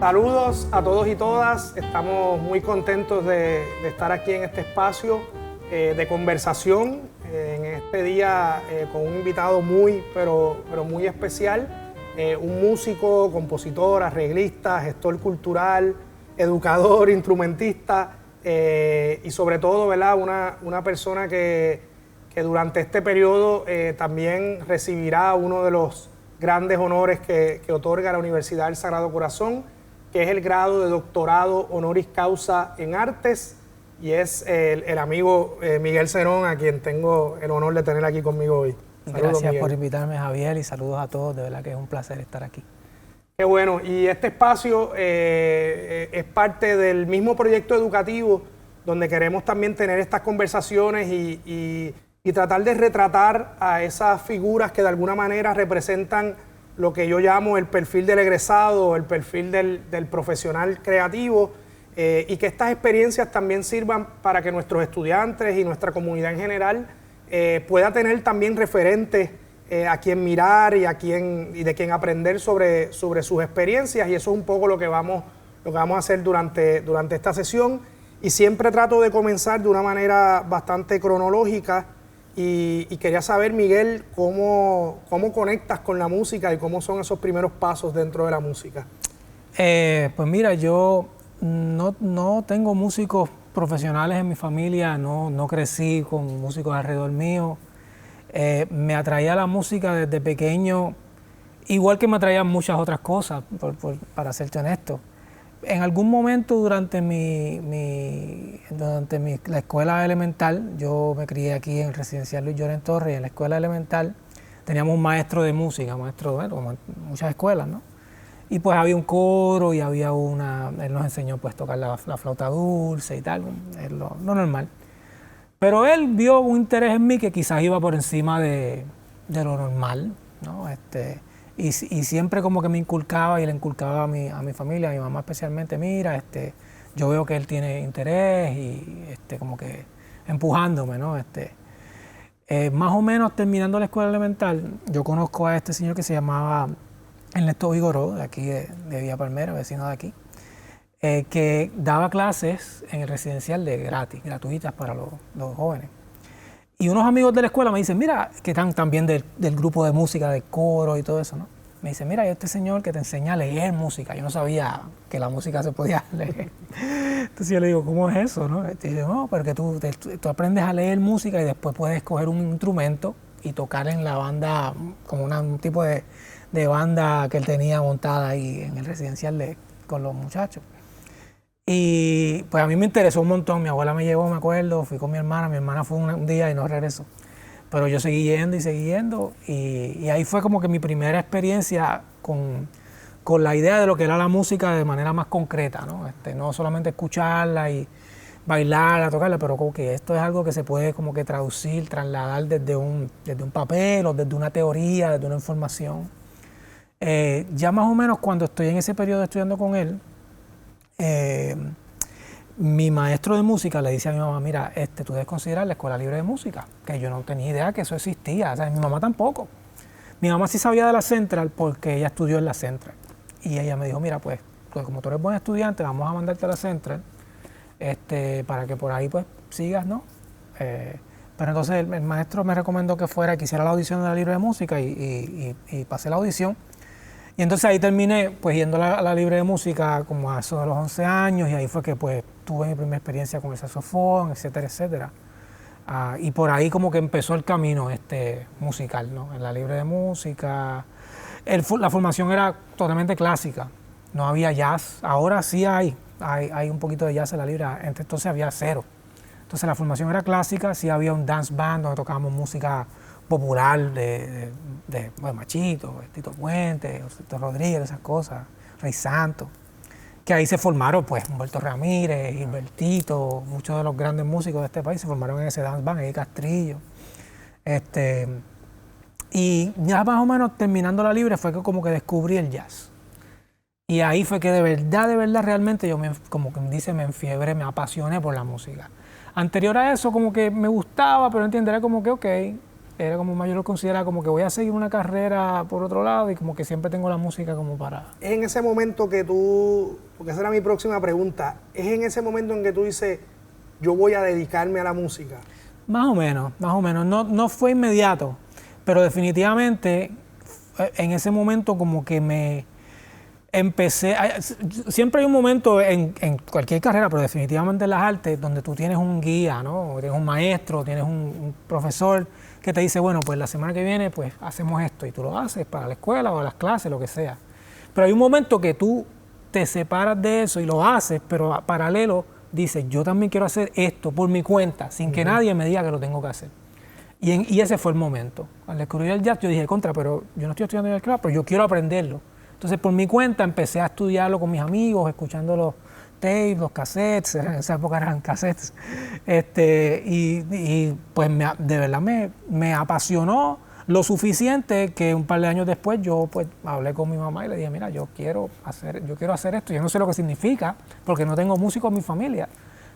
Saludos a todos y todas. Estamos muy contentos de estar aquí en este espacio de conversación en este día con un invitado pero muy especial, un músico, compositor, arreglista, gestor cultural, educador, instrumentista y sobre todo, ¿verdad? Una persona que durante este periodo también recibirá uno de los grandes honores que otorga la Universidad del Sagrado Corazón, que es el grado de doctorado honoris causa en artes, y es el amigo Miguel Cerón, a quien tengo el honor de tener aquí conmigo hoy. Saludos, gracias, Miguel, por invitarme, Javier, y saludos a todos, de verdad que es un placer estar aquí. Qué bueno, y este espacio es parte del mismo proyecto educativo donde queremos también tener estas conversaciones y tratar de retratar a esas figuras que de alguna manera representan lo que yo llamo el perfil del egresado, el perfil del profesional creativo, y que estas experiencias también sirvan para que nuestros estudiantes y nuestra comunidad en general pueda tener también referentes a quien mirar y de quien aprender sobre sus experiencias, y eso es un poco lo que vamos a hacer durante esta sesión. Y siempre trato de comenzar de una manera bastante cronológica. Y quería saber, Miguel, cómo conectas con la música y cómo son esos primeros pasos dentro de la música. Pues mira, yo no tengo músicos profesionales en mi familia, no crecí con músicos alrededor mío. Me atraía la música desde pequeño, igual que me atraían muchas otras cosas, para serte honesto. En algún momento durante la escuela elemental, yo me crié aquí en el residencial Luis Llorén Torres, y en la escuela elemental teníamos un maestro de música, como en muchas escuelas, ¿no? Y pues había un coro y había él nos enseñó pues tocar la flauta dulce y tal, es lo normal. Pero él vio un interés en mí que quizás iba por encima de lo normal, ¿no? Y siempre como que me inculcaba y le inculcaba a mi familia, a mi mamá especialmente, mira, yo veo que él tiene interés, y como que empujándome, ¿no? Más o menos terminando la escuela elemental, yo conozco a este señor que se llamaba Ernesto Vigoró, de aquí de Villa Palmera, vecino de aquí, que daba clases en el residencial gratuitas para los jóvenes. Y unos amigos de la escuela me dicen, mira, que están también del grupo de música, de coro y todo eso, ¿no? Me dicen, mira, hay este señor que te enseña a leer música. Yo no sabía que la música se podía leer. Entonces yo le digo, ¿cómo es eso, no? Y dice, no, porque tú aprendes a leer música y después puedes coger un instrumento y tocar en la banda, como un tipo de banda que él tenía montada ahí en el residencial con los muchachos. Y pues a mí me interesó un montón. Mi abuela me llevó, me acuerdo, fui con mi hermana fue un día y no regresó. Pero yo seguí yendo y ahí fue como que mi primera experiencia con la idea de lo que era la música de manera más concreta, ¿no? No solamente escucharla y bailarla, tocarla, pero como que esto es algo que se puede como que traducir, trasladar desde un papel o desde una teoría, desde una información. Ya más o menos cuando estoy en ese periodo estudiando con él, mi maestro de música le dice a mi mamá, mira, tú debes considerar la Escuela Libre de Música, que yo no tenía idea que eso existía, o sea, mi mamá tampoco. Mi mamá sí sabía de la Central porque ella estudió en la Central. Y ella me dijo, mira, pues como tú eres buen estudiante, vamos a mandarte a la Central, para que por ahí pues sigas, ¿no? Pero entonces el maestro me recomendó que hiciera la audición de la Libre de Música y pasé la audición. Y entonces ahí terminé pues yendo a la Libre de Música como a eso de los 11 años, y ahí fue que pues tuve mi primera experiencia con el saxofón, etcétera, etcétera. Y por ahí como que empezó el camino musical, ¿no? En la Libre de Música. La formación era totalmente clásica, no había jazz. Ahora sí hay un poquito de jazz en la Libre, entonces había cero. Entonces la formación era clásica, sí había un dance band donde tocábamos música popular de Machito, Tito Puente, Tito Rodríguez, esas cosas, Rey Santos, que ahí se formaron pues Humberto Ramírez, Gilbertito, muchos de los grandes músicos de este país se formaron en ese dance band, Eddie Castrillo. Y ya más o menos terminando la Libre fue que como que descubrí el jazz. Y ahí fue que de verdad, realmente yo como que dice, me enfiebré, me apasioné por la música. Anterior a eso como que me gustaba, pero era como que ok, Era como más, yo lo consideraba como que voy a seguir una carrera por otro lado y como que siempre tengo la música como para... Es en ese momento que tú, porque esa era mi próxima pregunta, es en ese momento en que tú dices, yo voy a dedicarme a la música. Más o menos. No fue inmediato, pero definitivamente en ese momento como que me empecé... Siempre hay un momento en cualquier carrera, pero definitivamente en las artes, donde tú tienes un guía, ¿no? Tienes un maestro, tienes un profesor que te dice, bueno, pues la semana que viene pues hacemos esto y tú lo haces para la escuela o las clases, lo que sea. Pero hay un momento que tú te separas de eso y lo haces, pero a paralelo dices, yo también quiero hacer esto por mi cuenta, sin que nadie me diga que lo tengo que hacer. Y ese fue el momento. Al descubrir el jazz yo dije, pero yo no estoy estudiando jazz, pero yo quiero aprenderlo. Entonces por mi cuenta empecé a estudiarlo con mis amigos, escuchando los tapes, los cassettes, en esa época eran cassettes, y pues de verdad me apasionó lo suficiente que un par de años después yo pues hablé con mi mamá y le dije, mira, yo quiero hacer esto, yo no sé lo que significa, porque no tengo músicos en mi familia,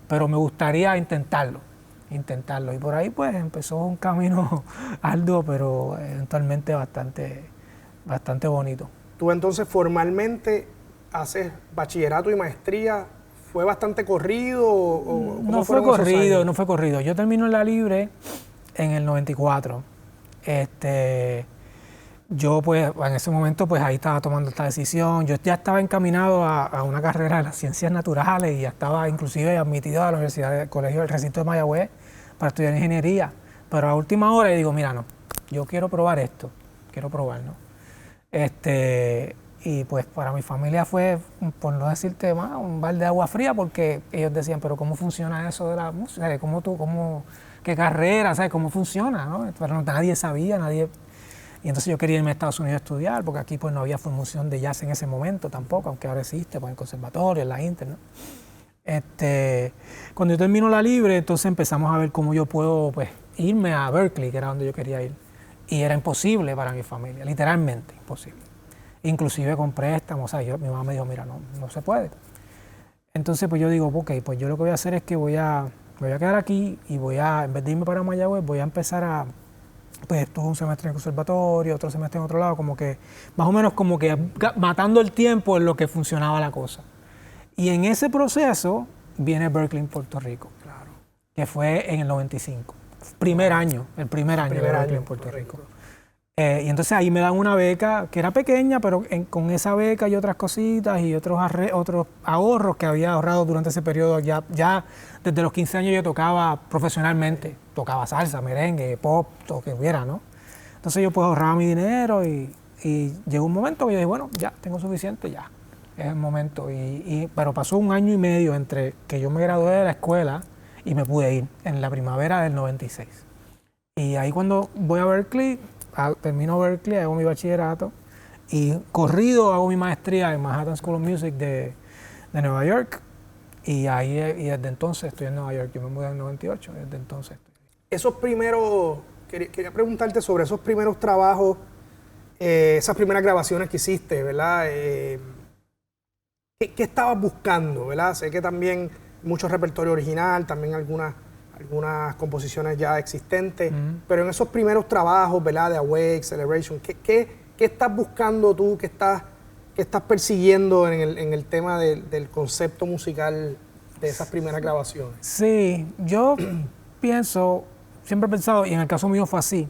pero me gustaría intentarlo. Y por ahí pues empezó un camino arduo, pero eventualmente bastante bonito. Tú entonces formalmente haces bachillerato y maestría, ¿fue bastante corrido? No fue corrido. Yo termino en la Libre en el 94. Yo pues en ese momento pues ahí estaba tomando esta decisión. Yo ya estaba encaminado a una carrera de las ciencias naturales y ya estaba inclusive admitido a la Universidad del Colegio del Recinto de Mayagüez para estudiar ingeniería. Pero a última hora yo digo, mira, no, yo quiero probar esto, ¿no? Y pues para mi familia fue, por no decirte más, un balde de agua fría, porque ellos decían, pero ¿cómo funciona eso de la música? ¿Qué carrera? ¿Sabes? ¿Cómo funciona? ¿No? Pero nadie sabía, Y entonces yo quería irme a Estados Unidos a estudiar, porque aquí pues no había formación de jazz en ese momento tampoco, aunque ahora existe, pues en el conservatorio, en la Inter, ¿no? Cuando yo termino la Libre, entonces empezamos a ver cómo yo puedo pues irme a Berkeley, que era donde yo quería ir. Y era imposible para mi familia, literalmente imposible. Inclusive con préstamos, mi mamá me dijo, mira, no se puede. Entonces pues yo digo, ok, pues yo lo que voy a hacer es que voy a quedar aquí y en vez de irme para Mayagüez, voy a empezar pues estuve un semestre en el conservatorio, otro semestre en otro lado, como que, más o menos como que matando el tiempo en lo que funcionaba la cosa. Y en ese proceso viene Berkeley en Puerto Rico, claro, que fue en el 95. El primer año de Berkeley en Puerto Rico. Y entonces ahí me dan una beca que era pequeña, pero con esa beca y otras cositas y otros ahorros que había ahorrado durante ese periodo, ya desde los 15 años yo tocaba profesionalmente, tocaba salsa, merengue, pop, todo lo que hubiera, ¿no? Entonces yo pues ahorraba mi dinero y llegó un momento que yo dije, bueno, ya, tengo suficiente, ya, es el momento. Pero pasó un año y medio entre que yo me gradué de la escuela y me pude ir en la primavera del 96. Y ahí cuando voy a Berkeley, termino Berkeley, hago mi bachillerato y corrido hago mi maestría en Manhattan School of Music de Nueva York y desde entonces estoy en Nueva York. Yo me mudé en el 98, desde entonces. Esos primeros, quería preguntarte sobre esos primeros trabajos, esas primeras grabaciones que hiciste, ¿verdad? ¿Qué estabas buscando, verdad? Sé que también mucho repertorio original, también algunas composiciones ya existentes, pero en esos primeros trabajos, ¿verdad? De Awake, Celebration, ¿qué estás buscando tú, qué estás persiguiendo en el tema del concepto musical de esas primeras grabaciones? Sí, yo siempre he pensado, y en el caso mío fue así,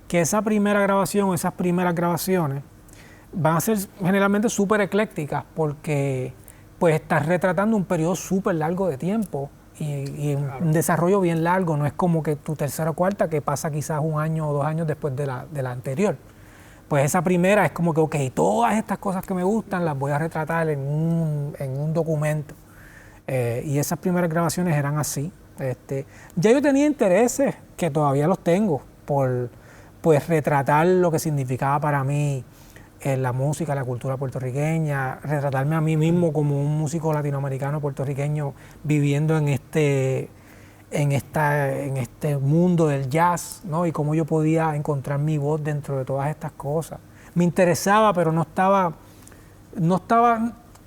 que esa primera grabación, esas primeras grabaciones van a ser generalmente súper eclécticas porque pues estás retratando un periodo súper largo de tiempo y claro, un desarrollo bien largo, no es como que tu tercera o cuarta que pasa quizás un año o 2 años después de la anterior. Pues esa primera es como que, ok, todas estas cosas que me gustan las voy a retratar en un documento. Y esas primeras grabaciones eran así. Ya yo tenía intereses, que todavía los tengo, por pues retratar lo que significaba para mí la música, la cultura puertorriqueña, retratarme a mí mismo como un músico latinoamericano puertorriqueño viviendo en este mundo del jazz, ¿no? Y cómo yo podía encontrar mi voz dentro de todas estas cosas. Me interesaba, pero no estaba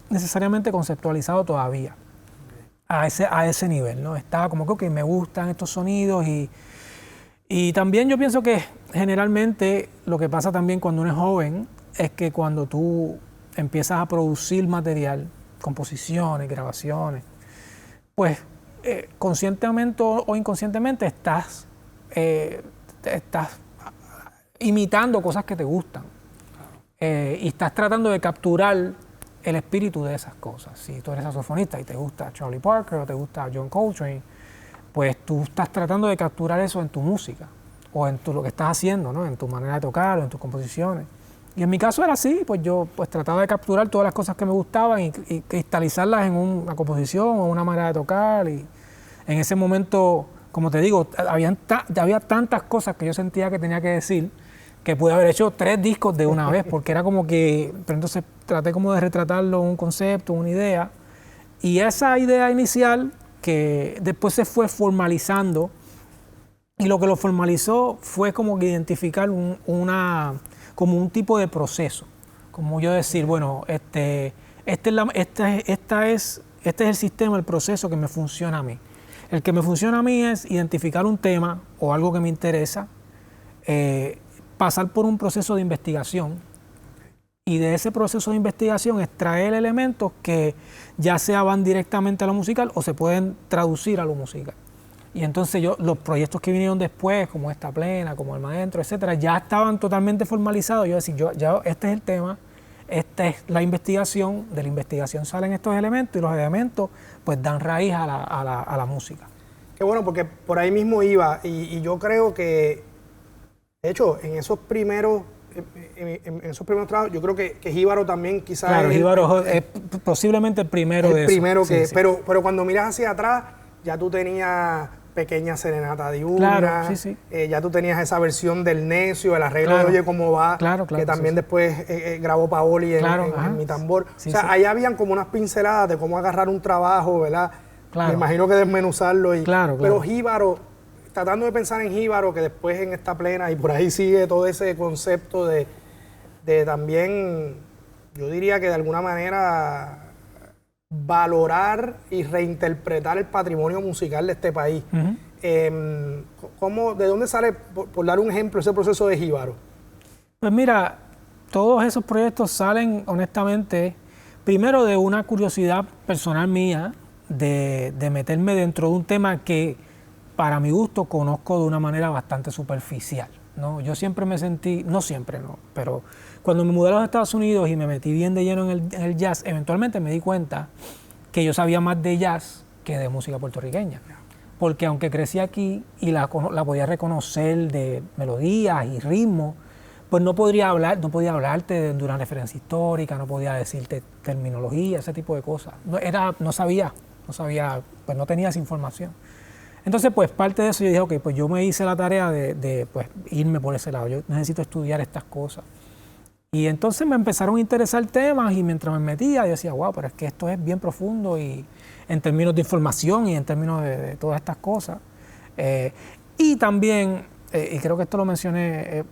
necesariamente conceptualizado todavía a ese nivel, ¿no? Estaba como que, ok, me gustan estos sonidos y Y también yo pienso que generalmente lo que pasa también cuando uno es joven es que cuando tú empiezas a producir material, composiciones, grabaciones, pues conscientemente o inconscientemente estás imitando cosas que te gustan y estás tratando de capturar el espíritu de esas cosas. Si tú eres saxofonista y te gusta Charlie Parker o te gusta John Coltrane, pues tú estás tratando de capturar eso en tu música o en lo que estás haciendo, ¿no? En tu manera de tocar o en tus composiciones. Y en mi caso era así, pues yo pues trataba de capturar todas las cosas que me gustaban y cristalizarlas en una composición o una manera de tocar. Y en ese momento, como te digo, había tantas cosas que yo sentía que tenía que decir que pude haber hecho 3 discos de una vez, porque era como que, pero entonces traté como de retratarlo un concepto, una idea. Y esa idea inicial que después se fue formalizando, y lo que lo formalizó fue como que identificar como un tipo de proceso, como yo decir, bueno, este es el sistema, el proceso que me funciona a mí. El que me funciona a mí es identificar un tema o algo que me interesa, pasar por un proceso de investigación y de ese proceso de investigación extraer elementos que ya sea van directamente a lo musical o se pueden traducir a lo musical. Y entonces los proyectos que vinieron después, como Esta Plena, como El Maestro, etcétera, ya estaban totalmente formalizados. Yo decía, este es el tema, esta es la investigación, de la investigación salen estos elementos y los elementos pues dan raíz a la música. Qué bueno, porque por ahí mismo iba y yo creo que, de hecho, en esos primeros trabajos, yo creo que Jíbaro también quizás... Claro, Jíbaro es posiblemente el primero de eso. Primero que, sí. Pero cuando miras hacia atrás, ya tú tenías Pequeña Serenata Diurna, claro, sí. Ya tú tenías esa versión del Necio, el arreglo de Oye Cómo Va, que también después grabó Paoli en Mi Tambor. O sea, ahí habían como unas pinceladas de cómo agarrar un trabajo, ¿verdad? Claro. Me imagino que desmenuzarlo. Pero Jíbaro, tratando de pensar en Jíbaro, que después en Esta Plena, y por ahí sigue todo ese concepto de también, yo diría que de alguna manera valorar y reinterpretar el patrimonio musical de este país. ¿De dónde sale, por dar un ejemplo, ese proceso de Jíbaro? Pues mira, todos esos proyectos salen, honestamente, primero de una curiosidad personal mía de meterme dentro de un tema que, para mi gusto, conozco de una manera bastante superficial, ¿no? Yo siempre me sentí, no siempre, no, pero cuando me mudé a los Estados Unidos y me metí bien de lleno en el jazz, eventualmente me di cuenta que yo sabía más de jazz que de música puertorriqueña. Porque aunque crecí aquí y la podía reconocer de melodías y ritmos, pues no podía hablarte de una referencia histórica, no podía decirte terminología, ese tipo de cosas. No sabía, pues no tenía esa información. Entonces, pues parte de eso yo dije, ok, pues yo me hice la tarea de pues, irme por ese lado. Yo necesito estudiar estas cosas. Y entonces me empezaron a interesar temas y mientras me metía yo decía, wow, pero es que esto es bien profundo y en términos de información y en términos de todas estas cosas. Y también, y creo que esto lo mencioné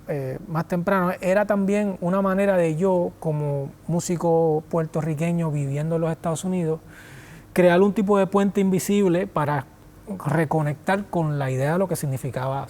más temprano, era también una manera de yo, como músico puertorriqueño viviendo en los Estados Unidos, crear un tipo de puente invisible para reconectar con la idea de lo que significaba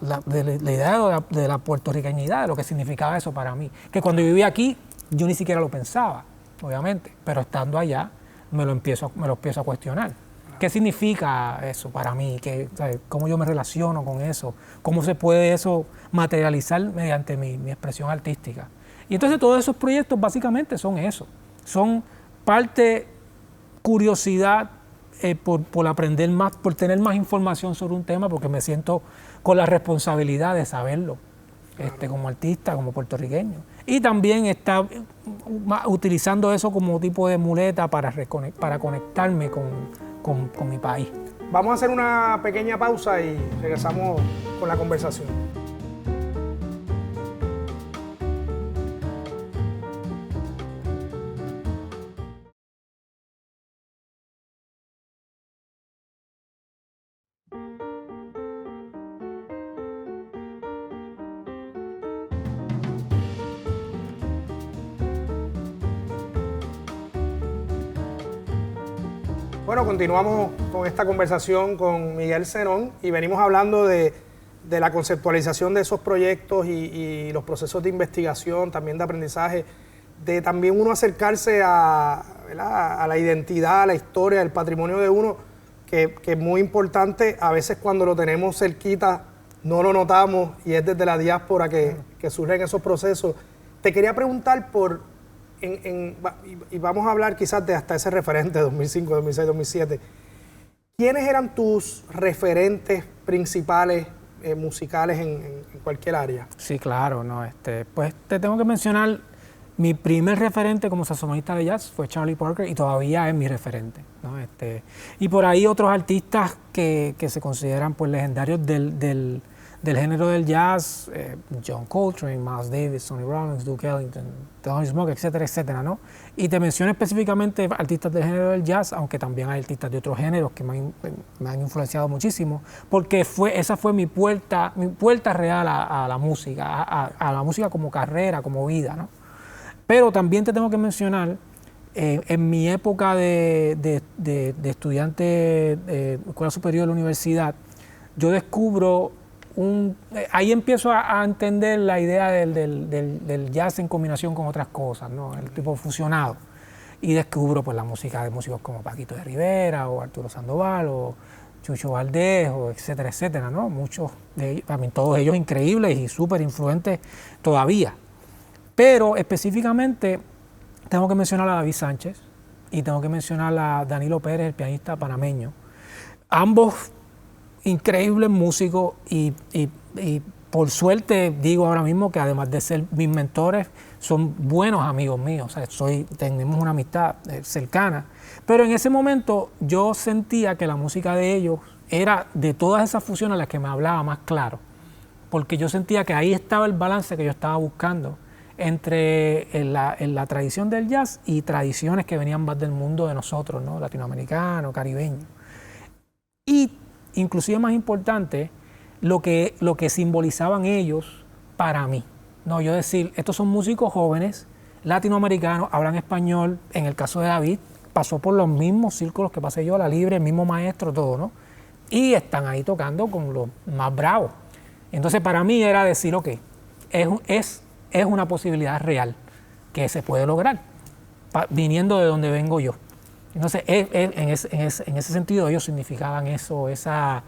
la idea de la puertorriqueñidad, de lo que significaba eso para mí. Que cuando yo vivía aquí, yo ni siquiera lo pensaba, obviamente, pero estando allá me lo empiezo a cuestionar. ¿Qué significa eso para mí? ¿Sabes? ¿Cómo yo me relaciono con eso? ¿Cómo se puede eso materializar mediante mi expresión artística? Y entonces todos esos proyectos básicamente son eso. Son parte curiosidad por aprender más, por tener más información sobre un tema, porque me siento con la responsabilidad de saberlo, como artista, como puertorriqueño. Y también está utilizando eso como tipo de muleta para conectarme con mi país. Vamos a hacer una pequeña pausa y regresamos con la conversación. Bueno, continuamos con esta conversación con Miguel Zenón y venimos hablando de de la conceptualización de esos proyectos y los procesos de investigación, también de aprendizaje, de también uno acercarse a la identidad, a la historia, al patrimonio de uno, que es muy importante. A veces cuando lo tenemos cerquita no lo notamos y es desde la diáspora que surgen esos procesos. Te quería preguntar y vamos a hablar quizás de hasta ese referente, 2005, 2006, 2007. ¿Quiénes eran tus referentes principales musicales en cualquier área? Sí, claro, no, pues te tengo que mencionar, mi primer referente como saxofonista de jazz fue Charlie Parker y todavía es mi referente, ¿no? Y por ahí otros artistas que se consideran pues legendarios del género del jazz, John Coltrane, Miles Davis, Sonny Rollins, Duke Ellington, Thelonious Monk, etcétera, etcétera, ¿no? Y te menciono específicamente artistas del género del jazz, aunque también hay artistas de otros géneros que me han influenciado muchísimo, porque esa fue mi puerta real a la música, a la música como carrera, como vida, ¿no? Pero también te tengo que mencionar, en mi época de estudiante de escuela superior de la universidad, yo descubro ahí empiezo a entender la idea del jazz en combinación con otras cosas, ¿no? El tipo fusionado. Y descubro pues la música de músicos como Paquito de Rivera o Arturo Sandoval o Chucho Valdés, o etcétera, etcétera, ¿no? Muchos de ellos, también todos ellos increíbles y súper influentes todavía. Pero específicamente tengo que mencionar a David Sánchez y tengo que mencionar a Danilo Pérez, el pianista panameño. Ambos increíbles músicos y por suerte digo ahora mismo que además de ser mis mentores, son buenos amigos míos, o sea, tenemos una amistad cercana. Pero en ese momento yo sentía que la música de ellos era de todas esas fusiones a las que me hablaba más claro, porque yo sentía que ahí estaba el balance que yo estaba buscando entre la tradición del jazz y tradiciones que venían más del mundo de nosotros, ¿no? Latinoamericano, caribeño. Y inclusive más importante, lo que simbolizaban ellos para mí. No, yo decir, estos son músicos jóvenes, latinoamericanos, hablan español, en el caso de David, pasó por los mismos círculos que pasé yo, la libre, el mismo maestro, todo, ¿no? Y están ahí tocando con los más bravos. Entonces para mí era decir, ok, es una posibilidad real que se puede lograr, viniendo de donde vengo yo. Entonces, en ese sentido, ellos significaban eso, esa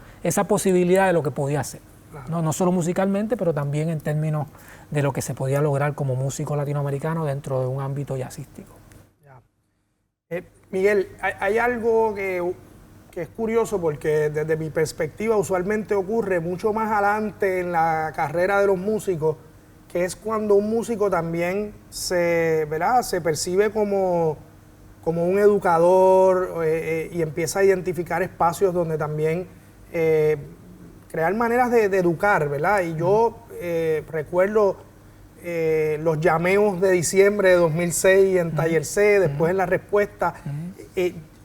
posibilidad de lo que podía hacer. Claro. No solo musicalmente, pero también en términos de lo que se podía lograr como músico latinoamericano dentro de un ámbito jazzístico. Ya. Miguel, hay algo que es curioso porque desde mi perspectiva usualmente ocurre mucho más adelante en la carrera de los músicos, que es cuando un músico también se percibe como un educador y empieza a identificar espacios donde también crear maneras de educar, ¿verdad? Y yo recuerdo los llameos de diciembre de 2006 en Taller C, después en La Respuesta.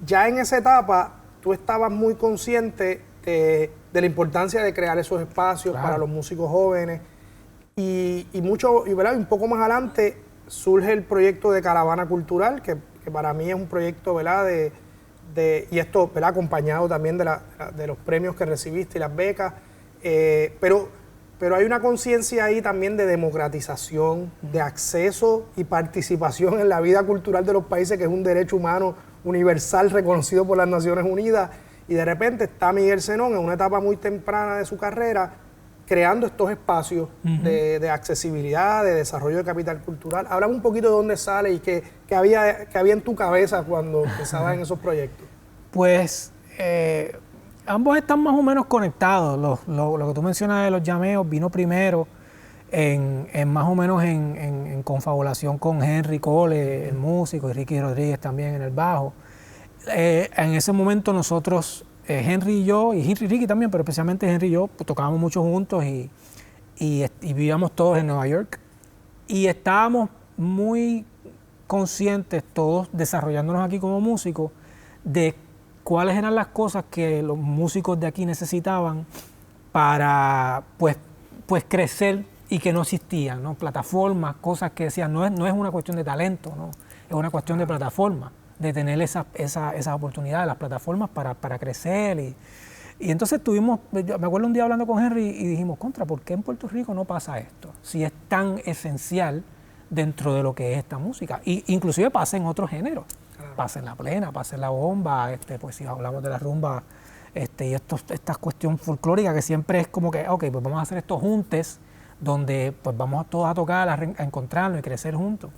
Ya en esa etapa tú estabas muy consciente de la importancia de crear esos espacios para los músicos jóvenes y un poco más adelante surge el proyecto de Caravana Cultural, que para mí es un proyecto, ¿verdad? Y esto, ¿verdad? Acompañado también de los premios que recibiste y las becas, pero hay una conciencia ahí también de democratización, de acceso y participación en la vida cultural de los países, que es un derecho humano universal reconocido por las Naciones Unidas, y de repente está Miguel Zenón en una etapa muy temprana de su carrera, creando estos espacios de accesibilidad, de desarrollo de capital cultural. Háblame un poquito de dónde sale y qué había en tu cabeza cuando empezabas en esos proyectos. Pues ambos están más o menos conectados. Lo que tú mencionas de los llameos vino primero más o menos en confabulación con Henry Cole, el músico, y Ricky Rodríguez también en el bajo. En ese momento nosotros, Henry y yo, y Ricky también, pero especialmente Henry y yo, pues, tocábamos mucho juntos y vivíamos todos en Nueva York. Y estábamos muy conscientes todos, desarrollándonos aquí como músicos, de cuáles eran las cosas que los músicos de aquí necesitaban para pues crecer y que no existían, ¿no? Plataformas, cosas que decían, no es una cuestión de talento, ¿no? Es una cuestión de plataforma, de tener esas oportunidades, las plataformas para crecer. Y entonces me acuerdo un día hablando con Henry y dijimos, ¿por qué en Puerto Rico no pasa esto? Si es tan esencial dentro de lo que es esta música. Y inclusive pasa en otros géneros. Claro. Pasa en la plena, pasa en la bomba, pues si hablamos de la rumba, y esta cuestión folclórica que siempre es como que, ok, pues vamos a hacer estos juntes donde pues vamos todos a tocar, a encontrarnos y crecer juntos.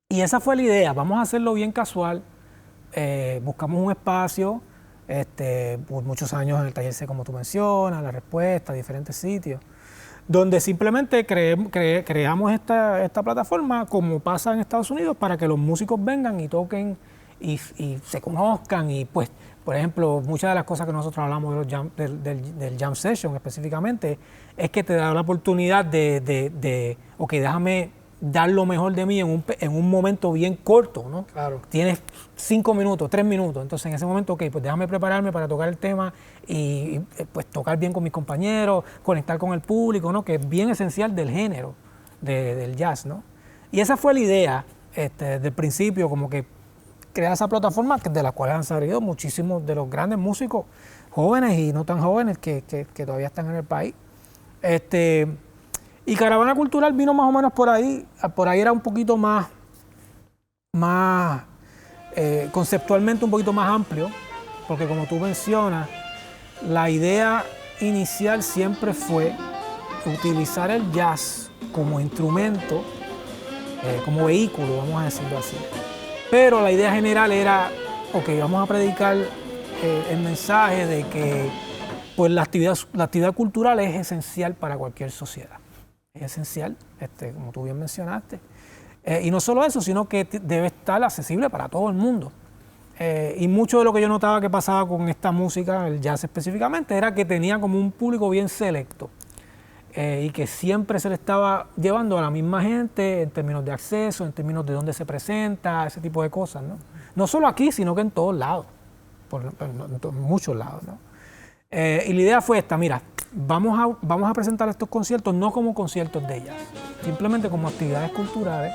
Y esa fue la idea, vamos a hacerlo bien casual, buscamos un espacio, por muchos años en el taller C, como tú mencionas, La Respuesta, diferentes sitios, donde simplemente creamos esta plataforma como pasa en Estados Unidos para que los músicos vengan y toquen y se conozcan y pues, por ejemplo, muchas de las cosas que nosotros hablamos de del jam session específicamente es que te da la oportunidad ok, déjame dar lo mejor de mí en un momento bien corto, ¿no? Claro. Tienes 5 minutos, 3 minutos, entonces en ese momento, ok, pues déjame prepararme para tocar el tema y pues tocar bien con mis compañeros, conectar con el público, ¿no? Que es bien esencial del género del jazz, ¿no? Y esa fue la idea desde el principio, como que crear esa plataforma de la cual han salido muchísimos de los grandes músicos jóvenes y no tan jóvenes que todavía están en el país. Y Caravana Cultural vino más o menos por ahí era un poquito más conceptualmente un poquito más amplio, porque como tú mencionas, la idea inicial siempre fue utilizar el jazz como instrumento, como vehículo, vamos a decirlo así. Pero la idea general era, ok, vamos a predicar el mensaje de que pues, la actividad cultural es esencial para cualquier sociedad. Es esencial, como tú bien mencionaste. Y no solo eso, sino que debe estar accesible para todo el mundo. Y mucho de lo que yo notaba que pasaba con esta música, el jazz específicamente, era que tenía como un público bien selecto. Y que siempre se le estaba llevando a la misma gente en términos de acceso, en términos de dónde se presenta, ese tipo de cosas, ¿no? No solo aquí, sino que en todos lados, en muchos lados, ¿no? Y la idea fue esta, mira, vamos a presentar estos conciertos no como conciertos de jazz, simplemente como actividades culturales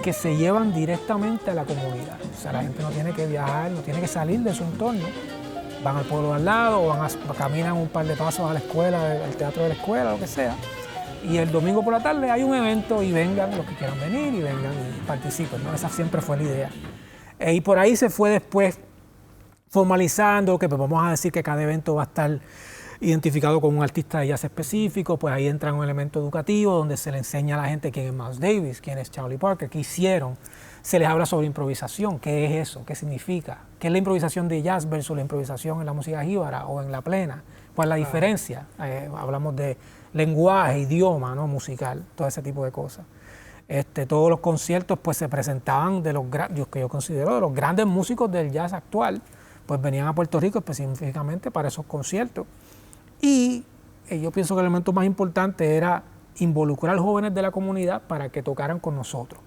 que se llevan directamente a la comunidad. O sea, la gente no tiene que viajar, no tiene que salir de su entorno. Van al pueblo al lado o caminan un par de pasos a la escuela, al teatro de la escuela, lo que sea. Y el domingo por la tarde hay un evento y vengan los que quieran venir y vengan y participen, ¿no? Esa siempre fue la idea. Y por ahí se fue después formalizando que pues vamos a decir que cada evento va a estar identificado con un artista de jazz específico, pues ahí entra un elemento educativo donde se le enseña a la gente quién es Miles Davis, quién es Charlie Parker, qué hicieron. Se les habla sobre improvisación, qué es eso, qué significa, qué es la improvisación de jazz versus la improvisación en la música jíbara o en la plena, cuál es la diferencia. Hablamos de lenguaje, idioma, ¿no? Musical, todo ese tipo de cosas. Todos los conciertos pues se presentaban de que yo considero de los grandes músicos del jazz actual, pues venían a Puerto Rico específicamente para esos conciertos. Y yo pienso que el elemento más importante era involucrar jóvenes de la comunidad para que tocaran con nosotros.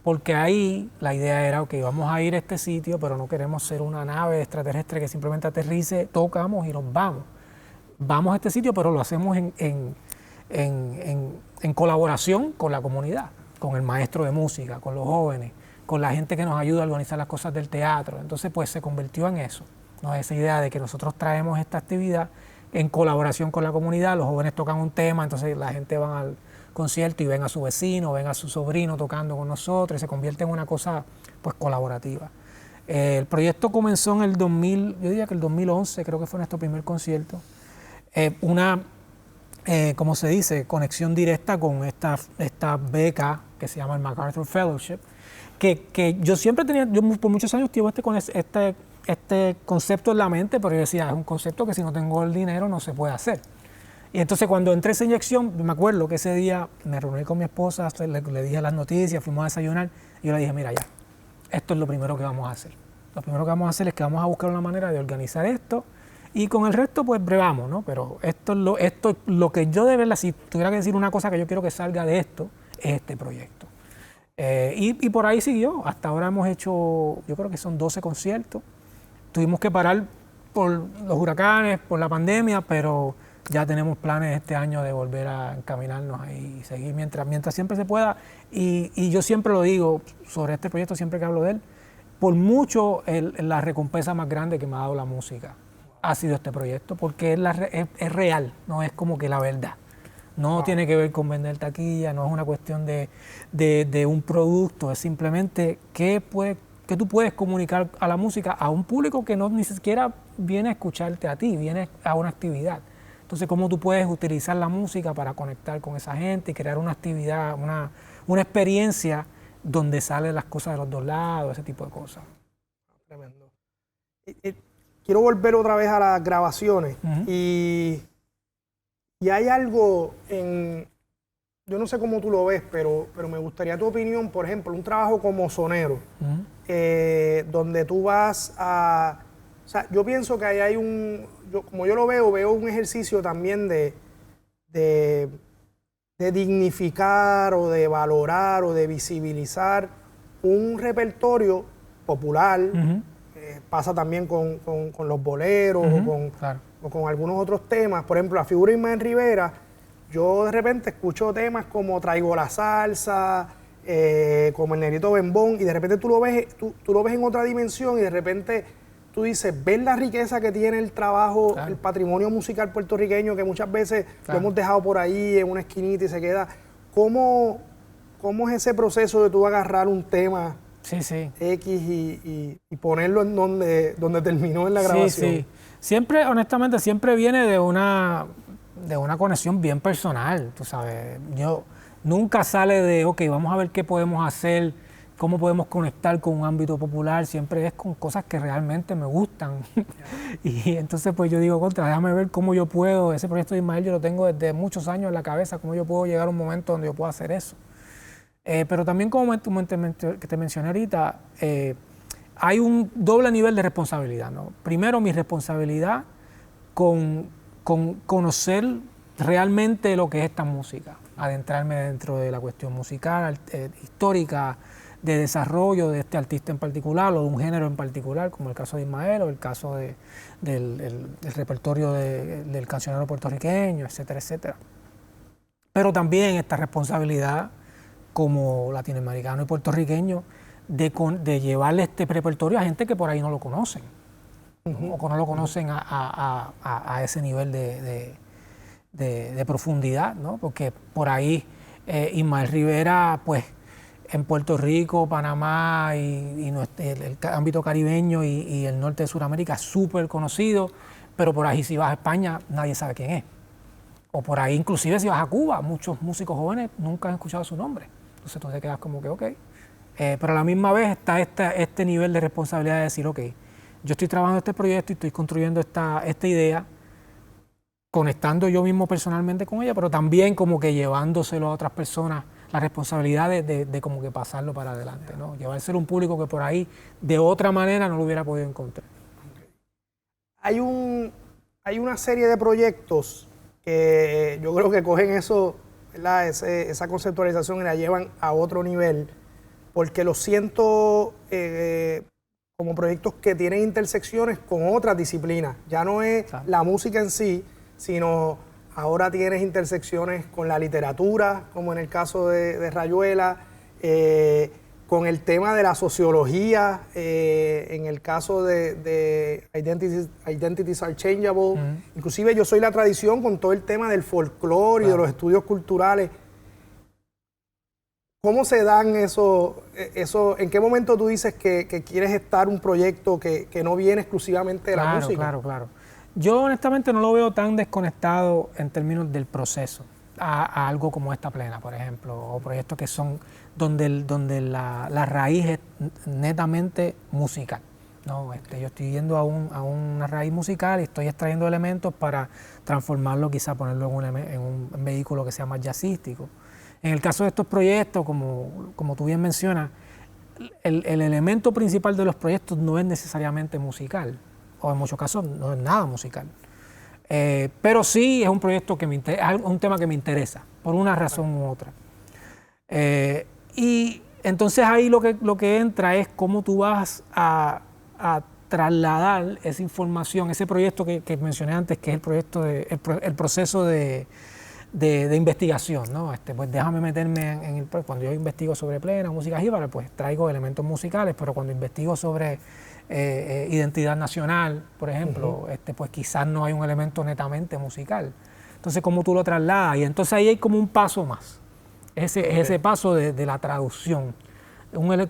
Porque ahí la idea era, ok, vamos a ir a este sitio, pero no queremos ser una nave extraterrestre que simplemente aterrice, tocamos y nos vamos. Vamos a este sitio, pero lo hacemos en colaboración con la comunidad, con el maestro de música, con los jóvenes, con la gente que nos ayuda a organizar las cosas del teatro. Entonces, pues se convirtió en eso, ¿no? Esa idea de que nosotros traemos esta actividad en colaboración con la comunidad, los jóvenes tocan un tema, entonces la gente va al concierto y ven a su vecino, ven a su sobrino tocando con nosotros y se convierte en una cosa pues colaborativa. El proyecto comenzó en el 2000, yo diría que el 2011, creo que fue nuestro primer concierto. Como se dice, conexión directa con esta beca que se llama el MacArthur Fellowship, que yo siempre tenía, yo por muchos años tuve este concepto en la mente, pero yo decía, es un concepto que si no tengo el dinero no se puede hacer. Y entonces cuando entré esa inyección, me acuerdo que ese día me reuní con mi esposa, le dije las noticias, fuimos a desayunar, y yo le dije, mira ya, esto es lo primero que vamos a hacer. Lo primero que vamos a hacer es que vamos a buscar una manera de organizar esto, y con el resto pues brevamos, ¿no? Pero esto es lo que yo de verdad, si tuviera que decir una cosa que yo quiero que salga de esto, es este proyecto. Y por ahí siguió, hasta ahora hemos hecho, yo creo que son 12 conciertos. Tuvimos que parar por los huracanes, por la pandemia, pero ya tenemos planes este año de volver a encaminarnos ahí y seguir mientras siempre se pueda. Y yo siempre lo digo sobre este proyecto, siempre que hablo de él, por mucho la recompensa más grande que me ha dado la música. ha sido este proyecto, porque es real, no es como que la verdad. No tiene que ver con vender taquilla, no es una cuestión de un producto, es simplemente que tú puedes comunicar a la música a un público que no ni siquiera viene a escucharte a ti, viene a una actividad. Entonces, cómo tú puedes utilizar la música para conectar con esa gente y crear una actividad, una experiencia donde salen las cosas de los dos lados, ese tipo de cosas. Tremendo. Quiero volver otra vez a las grabaciones. Y hay algo yo no sé cómo tú lo ves, pero me gustaría tu opinión, por ejemplo, un trabajo como sonero, donde tú vas a... O sea, yo pienso que ahí hay como yo lo veo un ejercicio también de dignificar o de valorar o de visibilizar un repertorio popular. Pasa también con los boleros o con algunos otros temas. Por ejemplo, la figura de Ismael Rivera, yo de repente escucho temas como Traigo la Salsa, como El Negrito Bembón, y de repente tú lo ves en otra dimensión y de repente tú dices, ves la riqueza que tiene el trabajo, el patrimonio musical puertorriqueño, que muchas veces lo hemos dejado por ahí en una esquinita y se queda. ¿Cómo es ese proceso de tú agarrar un tema X y ponerlo en donde terminó en la grabación? Sí. Siempre, honestamente, siempre viene de una conexión bien personal, tú sabes. Nunca sale de, ok, vamos a ver qué podemos hacer, cómo podemos conectar con un ámbito popular, siempre es con cosas que realmente me gustan. Y entonces pues yo digo, déjame ver cómo yo puedo, ese proyecto de Ismael yo lo tengo desde muchos años en la cabeza, cómo yo puedo llegar a un momento donde yo pueda hacer eso. Pero también como que te mencioné ahorita, hay un doble nivel de responsabilidad, ¿no? Primero, mi responsabilidad con conocer realmente lo que es esta música, adentrarme dentro de la cuestión musical, histórica, de desarrollo de este artista en particular o de un género en particular, como el caso de Ismael o el caso del repertorio del cancionero puertorriqueño, etcétera, etcétera. Pero también esta responsabilidad como latinoamericano y puertorriqueño de llevarle este repertorio a gente que por ahí no lo conocen, o que no lo conocen a ese nivel de profundidad, ¿no? Porque por ahí Ismael Rivera, pues en Puerto Rico, Panamá y el ámbito caribeño y el norte de Sudamérica es súper conocido, pero por ahí si vas a España nadie sabe quién es. O por ahí inclusive si vas a Cuba, muchos músicos jóvenes nunca han escuchado su nombre. Entonces tú te quedas como que ok. Pero a la misma vez está este nivel de responsabilidad de decir ok, yo estoy trabajando este proyecto y estoy construyendo esta idea, conectando yo mismo personalmente con ella, pero también como que llevándoselo a otras personas, la responsabilidad de como que pasarlo para adelante, ¿no? Llevárselo a un público que por ahí de otra manera no lo hubiera podido encontrar. Hay una serie de proyectos que yo creo que cogen eso, ¿verdad? Esa conceptualización y la llevan a otro nivel, porque lo siento como proyectos que tienen intersecciones con otras disciplinas. Ya no es la música en sí, sino ahora tienes intersecciones con la literatura, como en el caso de Rayuela, con el tema de la sociología, en el caso de Identities Are Changeable. Inclusive Yo Soy la Tradición, con todo el tema del folclore y de los estudios culturales. ¿Cómo se dan eso? ¿En qué momento tú dices que quieres estar un proyecto que no viene exclusivamente de la música? Claro. Yo honestamente no lo veo tan desconectado en términos del proceso a algo como esta plena, por ejemplo, o proyectos que son donde la raíz es netamente musical, ¿no? Yo estoy yendo a una raíz musical y estoy extrayendo elementos para transformarlo, quizá ponerlo en un vehículo que sea más jazzístico. En el caso de estos proyectos, como tú bien mencionas, el elemento principal de los proyectos no es necesariamente musical, o en muchos casos no es nada musical. Pero sí es un proyecto que es un tema que me interesa, por una razón u otra. Y entonces ahí lo que entra es cómo tú vas a trasladar esa información, ese proyecto que mencioné antes, que es el proceso de investigación, ¿no? Pues déjame meterme cuando yo investigo sobre plena, música jíbara, pues traigo elementos musicales, pero cuando investigo sobre identidad nacional, por ejemplo, pues quizás no hay un elemento netamente musical. Entonces, ¿cómo tú lo trasladas? Y entonces ahí hay como un paso más, ese paso de la traducción.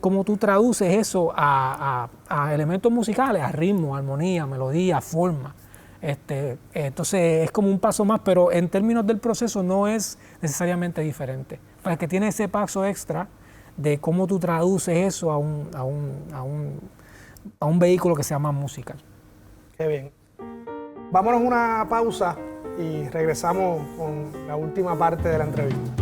Cómo tú traduces eso a elementos musicales, a ritmo, armonía, melodía, forma. Entonces es como un paso más, pero en términos del proceso no es necesariamente diferente. Para que tiene ese paso extra de cómo tú traduces eso a un vehículo que sea más musical. Qué bien. Vámonos a una pausa y regresamos con la última parte de la entrevista.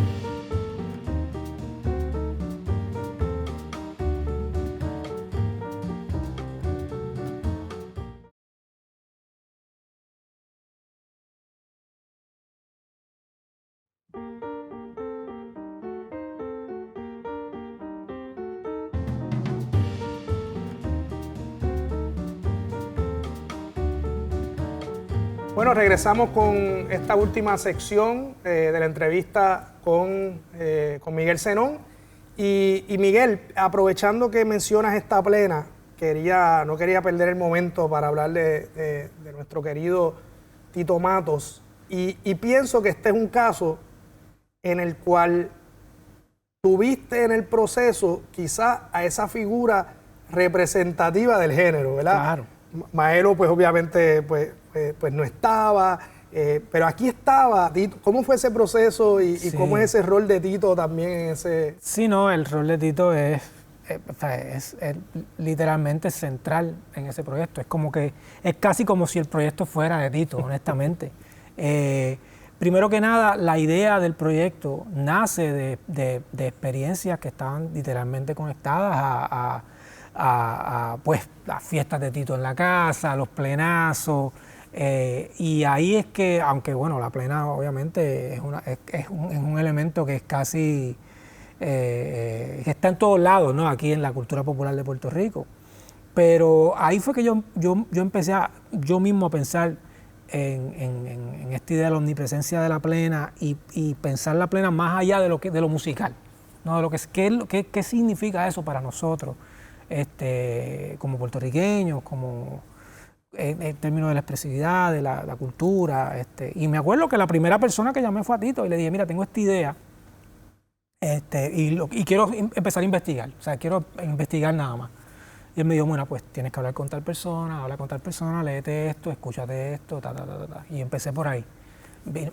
Bueno, regresamos con esta última sección de la entrevista con Miguel Zenón. Y Miguel, aprovechando que mencionas esta plena, no quería perder el momento para hablar de nuestro querido Tito Matos. Y pienso que este es un caso en el cual tuviste en el proceso quizás a esa figura representativa del género, ¿verdad? Claro. Maelo, pues obviamente pues no estaba, pero aquí estaba Tito. ¿Cómo fue ese proceso y cómo es ese rol de Tito también en ese...? Sí, no, el rol de Tito es literalmente central en ese proyecto. Es casi como si el proyecto fuera de Tito, honestamente. Primero que nada, la idea del proyecto nace de experiencias que estaban literalmente conectadas a pues, las fiestas de Tito en la casa, los plenazos, y ahí es que, aunque bueno, la plena obviamente es un elemento que es casi, que está en todos lados, ¿no? Aquí en la cultura popular de Puerto Rico, pero ahí fue que yo empecé yo mismo a pensar en esta idea de la omnipresencia de la plena y pensar la plena más allá de lo musical, ¿no? De lo qué significa eso para nosotros, como puertorriqueños, como en términos de la expresividad, de la cultura. Y me acuerdo que la primera persona que llamé fue a Tito y le dije, mira, tengo esta idea y quiero empezar a investigar, o sea, quiero investigar nada más. Y él me dijo, bueno, pues tienes que hablar con tal persona, habla con tal persona, léete esto, escúchate esto, Y empecé por ahí.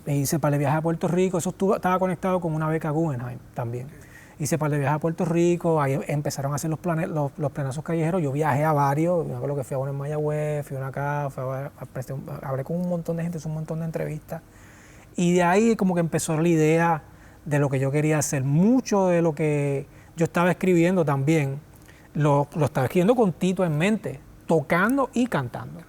Me hice un par de viajes a Puerto Rico, eso estaba conectado con una beca Guggenheim también. Hice un par de viajes a Puerto Rico, ahí empezaron a hacer los plenazos callejeros, yo viajé a varios, me acuerdo que fui a uno en Mayagüez, fui a uno acá, hablé con un montón de gente, hice un montón de entrevistas. Y de ahí como que empezó la idea de lo que yo quería hacer. Mucho de lo que yo estaba escribiendo también, lo estaba escribiendo con Tito en mente, tocando y cantando.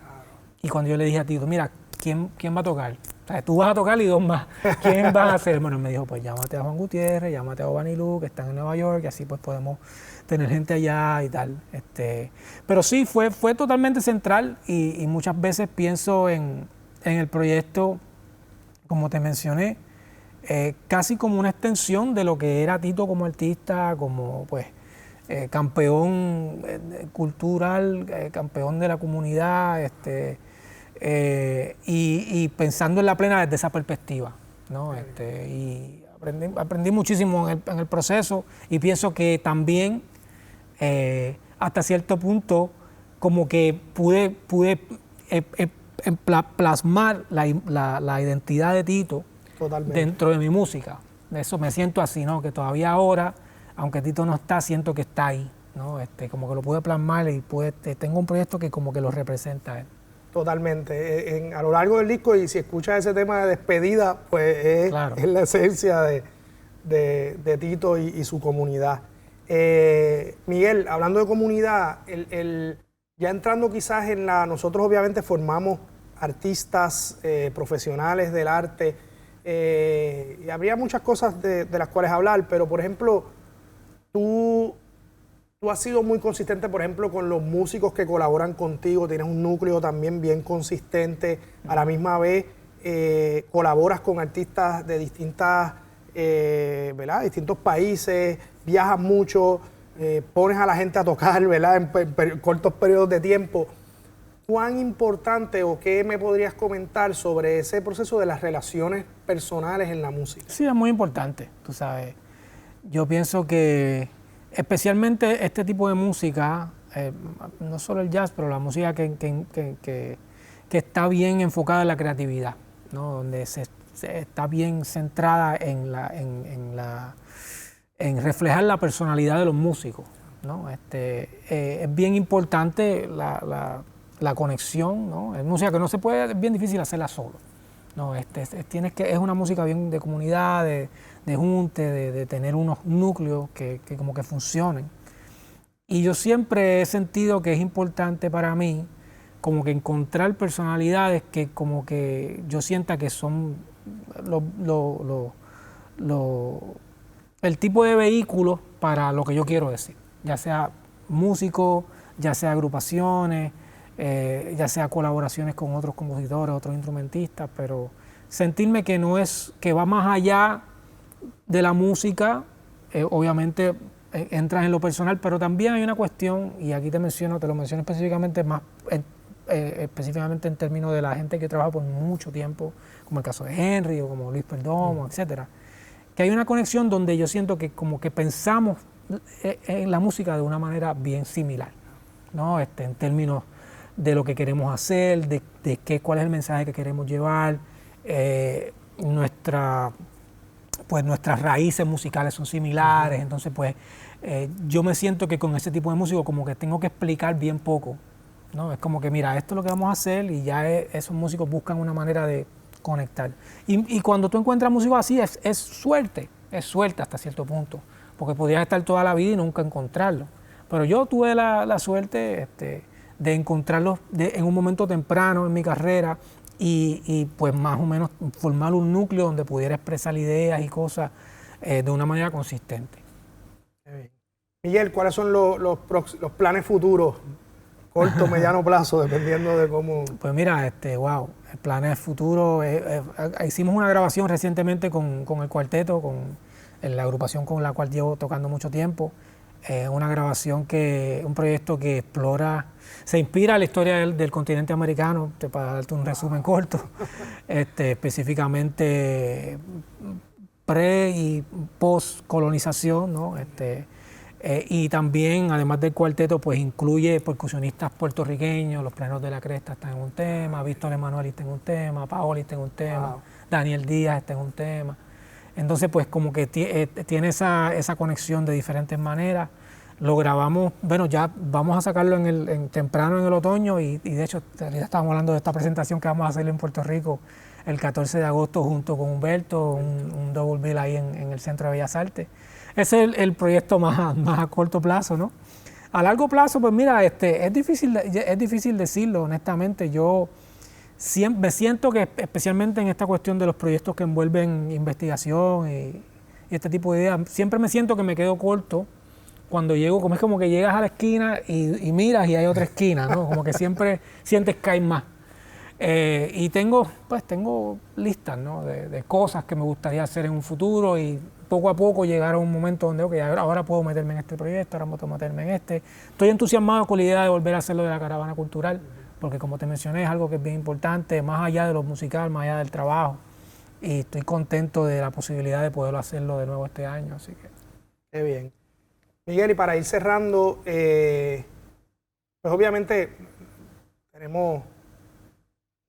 Y cuando yo le dije a Tito, mira, ¿quién va a tocar? O sea, tú vas a tocar y dos más. ¿Quién vas a hacer? Bueno, me dijo, pues llámate a Juan Gutiérrez, llámate a Obani Lu, que están en Nueva York, y así pues podemos tener gente allá y tal. Pero sí, fue totalmente central y muchas veces pienso en el proyecto, como te mencioné, casi como una extensión de lo que era Tito como artista, como pues campeón cultural, campeón de la comunidad, y pensando en la plena desde esa perspectiva, ¿no? Y aprendí muchísimo en el proceso y pienso que también hasta cierto punto como que pude plasmar la identidad de Tito dentro de mi música. De eso me siento así, ¿no? Que todavía ahora, aunque Tito no está, siento que está ahí, ¿no? Como que lo pude plasmar y tengo un proyecto que como que lo representa a él. Totalmente. A lo largo del disco, y si escuchas ese tema de despedida, pues es la esencia de Tito y su comunidad. Miguel, hablando de comunidad, ya entrando quizás nosotros obviamente formamos artistas profesionales del arte, y habría muchas cosas de las cuales hablar, pero por ejemplo, tú has sido muy consistente, por ejemplo, con los músicos que colaboran contigo, tienes un núcleo también bien consistente, a la misma vez colaboras con artistas de distintos países, viajas mucho, pones a la gente a tocar, ¿verdad? En cortos periodos de tiempo. ¿Cuán importante o qué me podrías comentar sobre ese proceso de las relaciones personales en la música? Sí, es muy importante, tú sabes. Yo pienso que especialmente este tipo de música, no solo el jazz, pero la música que está bien enfocada en la creatividad, ¿no? Donde se está bien centrada en reflejar la personalidad de los músicos, ¿no? Es bien importante la conexión, ¿no? Es música que no se puede, es bien difícil hacerla solo, ¿no? Es una música bien de comunidad, de junte, de tener unos núcleos que como que funcionen. Y yo siempre he sentido que es importante para mí como que encontrar personalidades que como que yo sienta que son el tipo de vehículo para lo que yo quiero decir, ya sea músicos, ya sea agrupaciones, ya sea colaboraciones con otros compositores, otros instrumentistas, pero sentirme que no es, que va más allá de la música, obviamente entras en lo personal, pero también hay una cuestión, y aquí te lo menciono específicamente más, específicamente en términos de la gente que trabaja por mucho tiempo, como el caso de Henry o como Luis Perdomo, etcétera, que hay una conexión donde yo siento que como que pensamos en la música de una manera bien similar, ¿no? En términos de lo que queremos hacer, cuál es el mensaje que queremos llevar, nuestras raíces musicales son similares, entonces pues yo me siento que con ese tipo de músico como que tengo que explicar bien poco, ¿no? Es como que mira, esto es lo que vamos a hacer y ya esos músicos buscan una manera de conectar. Y cuando tú encuentras músicos así es suerte hasta cierto punto, porque podrías estar toda la vida y nunca encontrarlo. Pero yo tuve la suerte de encontrarlos en un momento temprano en mi carrera y pues más o menos formar un núcleo donde pudiera expresar ideas y cosas de una manera consistente. Miguel, ¿cuáles son los planes futuros? Corto, mediano plazo, dependiendo de cómo... Pues mira, el planes futuros, hicimos una grabación recientemente con el cuarteto, con la agrupación con la cual llevo tocando mucho tiempo. Una grabación un proyecto que explora, se inspira en la historia del continente americano, para darte un resumen corto, específicamente pre y post colonización, ¿no? Y también, además del cuarteto, pues incluye percusionistas puertorriqueños, los Plenos de la Cresta están en un tema, Víctor Emanuel está en un tema, Paoli está en un tema, Daniel Díaz está en un tema. Entonces, pues como que tiene esa conexión de diferentes maneras. Lo grabamos, bueno, ya vamos a sacarlo temprano en el otoño y de hecho, ya estábamos hablando de esta presentación que vamos a hacer en Puerto Rico el 14 de agosto junto con Humberto, un double bill ahí en el Centro de Bellas Artes. Ese es el proyecto más a corto plazo, ¿no? A largo plazo, pues mira, es difícil decirlo, honestamente. Yo me siento que especialmente en esta cuestión de los proyectos que envuelven investigación y este tipo de ideas, siempre me siento que me quedo corto cuando llego, como es como que llegas a la esquina y miras y hay otra esquina, ¿no? Como que siempre sientes que hay más. Y tengo listas, ¿no? de cosas que me gustaría hacer en un futuro y poco a poco llegar a un momento donde, okay, ahora puedo meterme en este proyecto, ahora puedo meterme en este. Estoy entusiasmado con la idea de volver a hacerlo de la caravana cultural, porque como te mencioné, es algo que es bien importante, más allá de lo musical, más allá del trabajo. Y estoy contento de la posibilidad de poderlo hacerlo de nuevo este año, así que... Qué bien. Miguel, y para ir cerrando, pues obviamente tenemos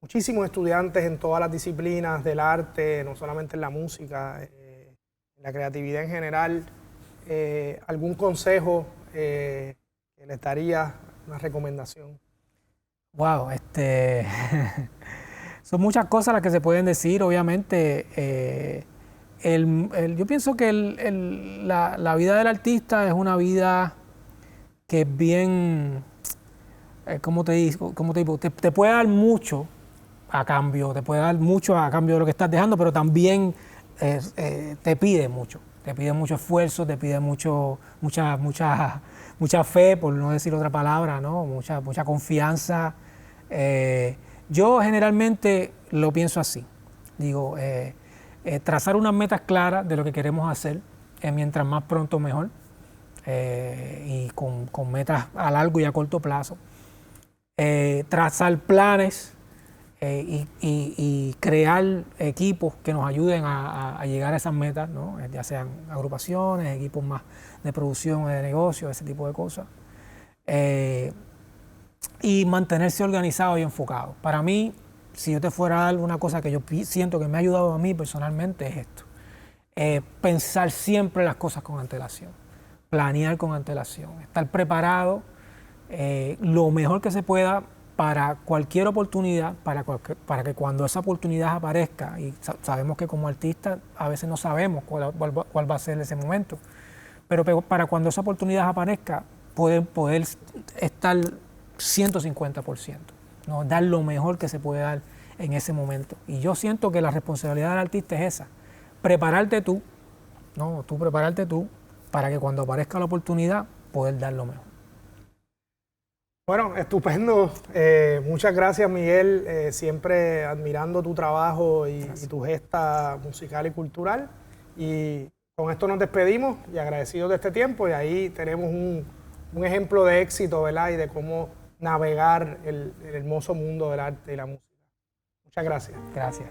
muchísimos estudiantes en todas las disciplinas del arte, no solamente en la música, en la creatividad en general. ¿Algún consejo que les daría, una recomendación? Wow, son muchas cosas las que se pueden decir, obviamente. Yo pienso que la vida del artista es una vida que es bien, ¿cómo te digo? Te puede dar mucho a cambio, te puede dar mucho a cambio de lo que estás dejando, pero también te pide mucho esfuerzo, te pide mucha fe, por no decir otra palabra, ¿no? Mucha confianza. Yo generalmente lo pienso así, digo, trazar unas metas claras de lo que queremos hacer, mientras más pronto mejor. y con metas a largo y a corto plazo. Trazar planes y crear equipos que nos ayuden a llegar a esas metas, ¿no? Ya sean agrupaciones, equipos más de producción, de negocio, ese tipo de cosas. Y mantenerse organizado y enfocado. Para mí, si yo te fuera a dar una cosa que yo siento que me ha ayudado a mí personalmente, es esto. Pensar siempre las cosas con antelación, planear con antelación, estar preparado lo mejor que se pueda para cualquier oportunidad, para que cuando esa oportunidad aparezca, y sabemos que como artistas a veces no sabemos cuál va a ser ese momento, pero para cuando esa oportunidad aparezca, poder estar 150%, ¿no? Dar lo mejor que se puede dar en ese momento. Y yo siento que la responsabilidad del artista es esa, prepararte tú, ¿no? Prepararte tú para que cuando aparezca la oportunidad, poder dar lo mejor. Bueno, estupendo. Muchas gracias, Miguel. Siempre admirando tu trabajo y tu gesta musical y cultural. Y con esto nos despedimos y agradecidos de este tiempo. Y ahí tenemos un ejemplo de éxito, ¿verdad? Y de cómo navegar el hermoso mundo del arte y la música. Muchas gracias. Gracias.